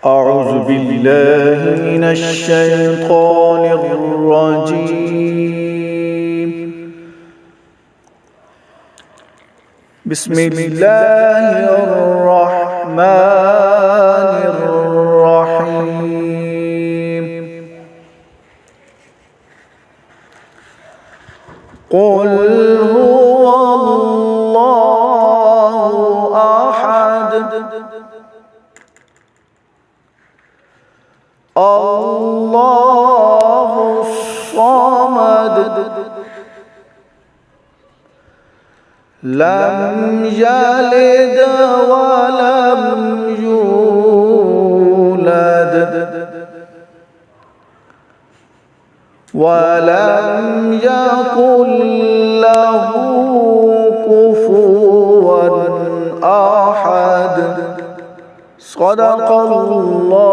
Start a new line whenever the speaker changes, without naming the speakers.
أعوذ بالله من الشيطان الرجيم. بسم الله الرحمن الرحيم. قل هو الله أحد الله الصمد لم يلد ولم يولد ولم يكن له كفوا أحد. صدق الله